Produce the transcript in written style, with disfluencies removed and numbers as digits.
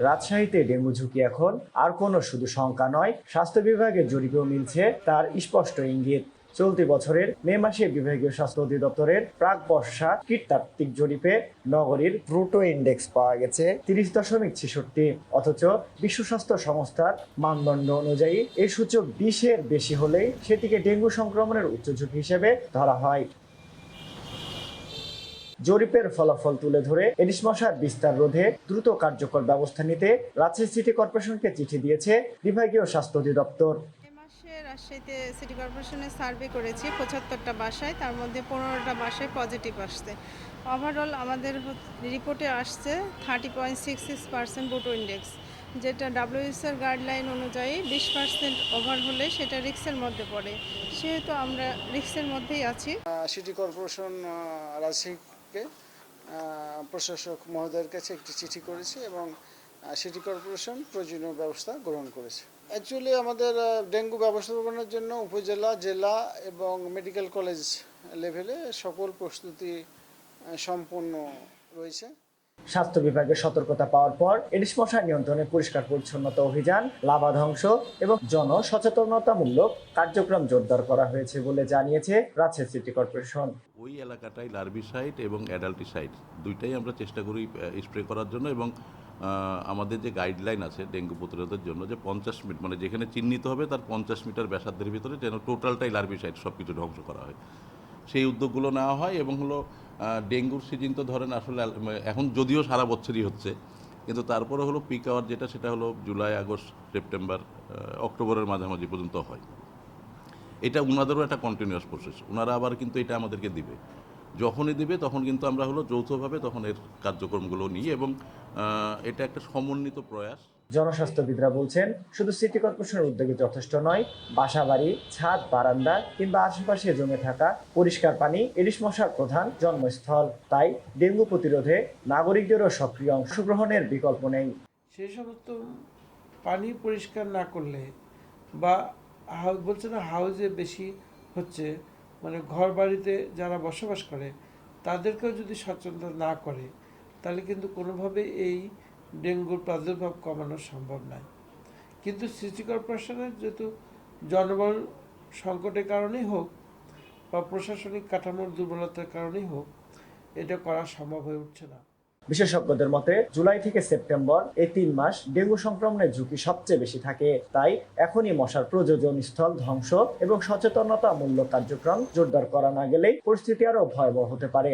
রাজশাহীতে ডেঙ্গু ঝুঁকি এখন আর কোনো শুধু শঙ্কা নয়, স্বাস্থ্য বিভাগের জরিপেও মিলছে তার স্পষ্ট ইঙ্গিত। চলতি বছরের মে মাসে বিভাগীয় স্বাস্থ্য অধিদপ্তরের প্রাক বর্ষা কীটতাত্ত্বিক জরিপে নগরীর ব্রুটো ইন্ডেক্স পাওয়া গেছে 30.66। অথচ বিশ্ব স্বাস্থ্য সংস্থার মানদণ্ড অনুযায়ী এই সূচক 20-এর বেশি হলেই সেটিকে ডেঙ্গু সংক্রমণের উচ্চ ঝুঁকি হিসেবে ধরা হয়। জরিপের ফলাফল তুলে ধরে এডিস মশার বিস্তার রোধে দ্রুত কার্যকর ব্যবস্থা নিতে রাজশাহী সিটি কর্পোরেশনকে চিঠি দিয়েছে বিভাগীয় স্বাস্থ্য অধিদপ্তর। রাজশাহীতে সিটি কর্পোরেশনে সার্ভে করেছি 75টা বাসায়, তার মধ্যে 15টা বাসায় পজিটিভ আসছে। ওভারঅল আমাদের রিপোর্টে আসছে 30.66% ব্রুটো ইন্ডেক্স, যেটা WHO গাইডলাইন অনুযায়ী 20% ওভার হলে সেটা রিস্কের মধ্যে পড়ে, সেহেতু আমরা রিস্কের মধ্যেই আছি। সিটি কর্পোরেশন রাজশাহীকে প্রশাসক মহোদয়ের কাছে একটি চিঠি করেছে এবং সিটি কর্পোরেশন প্রয়োজনীয় ব্যবস্থা গ্রহণ করেছে। অ্যাকচুয়ালি আমাদের ডেঙ্গু ব্যবস্থাপনার জন্য উপজেলা, জেলা এবং মেডিকেল কলেজ লেভেলে সকল প্রস্তুতি সম্পন্ন রয়েছে। স্বাস্থ্য বিভাগের সতর্কতা পাওয়ার পর এডিস মশা নিয়ন্ত্রণে পরিষ্কার পরিচ্ছন্নতা অভিযান, লাভা ধ্বংস এবং জনসচেতনতামূলক কার্যক্রম জোরদার করা হয়েছে বলে জানিয়েছে রাজশাহী সিটি কর্পোরেশন। ওই এলাকাটাই লার্ভিসাইড এবং অ্যাডাল্টিসাইড দুইটাই আমরা চেষ্টা করি স্প্রে করার জন্য, এবং আমাদের যে গাইডলাইন আছে ডেঙ্গু প্রতিরোধের জন্য যে 50 মিটার মানে যেখানে চিহ্নিত হবে তার 50 মিটার ব্যাসার্ধের ভিতরে যেন টোটালটাই লার্ভিসাইড সব কিছু ধ্বংস করা হয়, সেই উদ্যোগগুলো নেওয়া হয়। এবং হলো ডেঙ্গুর সিজন তো ধরেন আসলে এখন যদিও সারা বছরই হচ্ছে, কিন্তু তারপরে হলো পিক আওয়ার যেটা সেটা হলো জুলাই, আগস্ট, সেপ্টেম্বর, অক্টোবরের মাঝামাঝি পর্যন্ত হয়। এটা ওনাদেরও একটা কন্টিনিউয়াস প্রসেস, ওনারা আবার কিন্তু এটা আমাদেরকে দিবে, যখনই দিবে তখন কিন্তু আমরা হলো যৌথভাবে তখন এর কার্যক্রমগুলো নিই, এবং এটা একটা সমন্বিত প্রয়াস। জনস্বাস্থ্যবিদরা বলছেন, শুধু সিটি কর্পোরেশনের উদ্যোগে যথেষ্ট নয়, বাসাবাড়ি, ছাদ, বারান্দা কিংবা আশেপাশে জমে থাকা পরিষ্কার পানি এডিস মশার প্রধান জন্মস্থল। তাই ডেঙ্গু প্রতিরোধে নাগরিকদেরও সক্রিয় অংশগ্রহণের বিকল্প নেই। সেই সমস্ত পানি পরিষ্কার না করলে বা বলছে না হাউজে বেশি হচ্ছে, মানে ঘর বাড়িতে যারা বসবাস করে তাদেরকেও যদি সচেতন না করে তাহলে কিন্তু কোনোভাবে এই ডেঙ্গুর প্রাদুর্ভাব কমানো সম্ভব নয়। কিন্তু সিটি কর্পোরেশনের যেহেতু জনবল সংকটের কারণেই হোক বা প্রশাসনিক কাঠামোর দুর্বলতার কারণেই হোক, এটা করা সম্ভব হয়ে উঠছে না। বিশেষজ্ঞদের মতে জুলাই থেকে সেপ্টেম্বর এই 3 মাস ডেঙ্গু সংক্রমণের ঝুঁকি সবচেয়ে বেশি থাকে। তাই এখনই মশার প্রজনন স্থল ধ্বংস এবং সচেতনতামূলক কার্যক্রম জোরদার করা না গেলেই পরিস্থিতি আরও ভয়াবহ হতে পারে।